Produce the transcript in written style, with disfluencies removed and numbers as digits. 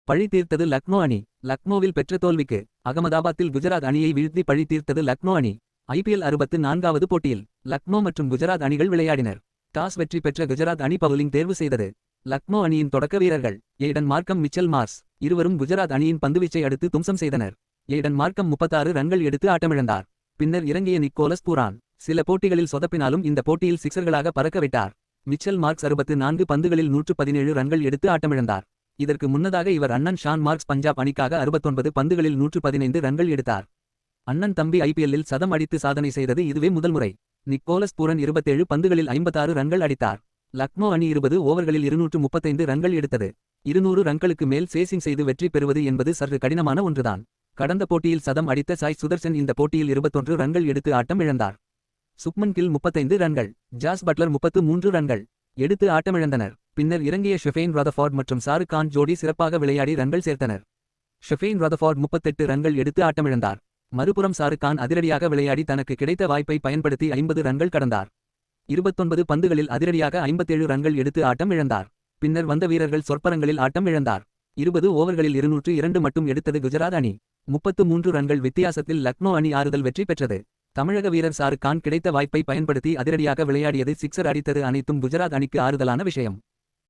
பழி தீர்த்தது லக்னோ அணி. லக்னோவில் பெற்ற தோல்விக்கு அகமதாபாத்தில் குஜராத் அணியை வீழ்த்தி பழி தீர்த்தது லக்னோ அணி. IPL 64வது போட்டியில் லக்னோ மற்றும் குஜராத் அணிகள் விளையாடினர். டாஸ் வெற்றி பெற்ற குஜராத் அணி பவுலிங் தேர்வு செய்தது. லக்னோ அணியின் தொடக்க வீரர்கள் ஏடன் மார்க்கம், மிச்சல் மார்ஸ் இருவரும் குஜராத் அணியின் பந்துவீச்சை அடுத்து தும்சம் செய்தனர். ஏடன் மார்க்கம் 36 ரன்கள் எடுத்து ஆட்டமிழந்தார். பின்னர் இறங்கிய நிக்கோலஸ் பூரான் சில போட்டிகளில் சொதப்பினாலும் இந்த போட்டியில் சிக்சர்களாக பறக்க விட்டார். மிச்சல் மார்க்ஸ் 64 பந்துகளில் 117 ரன்கள் எடுத்து ஆட்டமிழந்தார். இதற்கு முன்னதாக இவர் அண்ணன் ஷான் மார்க்ஸ் பஞ்சாப் அணிக்காக 69 பந்துகளில் 115 ரன்கள் எடுத்தார். அண்ணன் தம்பி IPLலில் சதம் அடித்து சாதனை செய்தது இதுவே முதல் முறை. நிக்கோலஸ் பூரன் 27 பந்துகளில் 56 ரன்கள் அடித்தார். லக்னோ அணி 20 ஓவர்களில் 235 ரன்கள் எடுத்தது. 200 ரன்களுக்கு மேல் சேசிங் செய்து வெற்றி பெறுவது என்பது சற்று கடினமான ஒன்றுதான். கடந்த போட்டியில் சதம் அடித்த சாய் சுதர்சன் இந்த போட்டியில் 21 ரன்கள் எடுத்து ஆட்டம் இழந்தார். சுப்மன் கில் 35 ரன்கள், ஜாஸ் பட்லர் 33 ரன்கள் எடுத்து ஆட்டமிழந்தனர். பின்னர் இறங்கிய ஷெஃபேன் ரதஃபோர்ட் மற்றும் ஷாருக் கான் ஜோடி சிறப்பாக விளையாடி ரன்கள் சேர்த்தனர். ஷெஃபேன் ரதஃபோர்ட் 38 ரன்கள் எடுத்து ஆட்டமிழந்தார். மறுபுறம் ஷாருக் கான் அதிரடியாக விளையாடி தனக்கு கிடைத்த வாய்ப்பை பயன்படுத்தி 50 ரன்கள் கடந்தார். 29 பந்துகளில் அதிரடியாக 57 ரன்கள் எடுத்து ஆட்டம் இழந்தார். பின்னர் வந்த வீரர்கள் சொற்பரங்களில் ஆட்டம் இழந்தார். 20 ஓவர்களில் 202 மட்டும் எடுத்தது குஜராத் அணி. 33 ரன்கள் வித்தியாசத்தில் லக்னோ அணி ஆறுதல் வெற்றி பெற்றது. தமிழக வீரர் ஷாருக் கான் கிடைத்த வாய்ப்பை பயன்படுத்தி அதிரடியாக விளையாடியது, சிக்சர் அடித்தது அனைத்தும் குஜராத் அணிக்கு ஆறுதலான விஷயம்.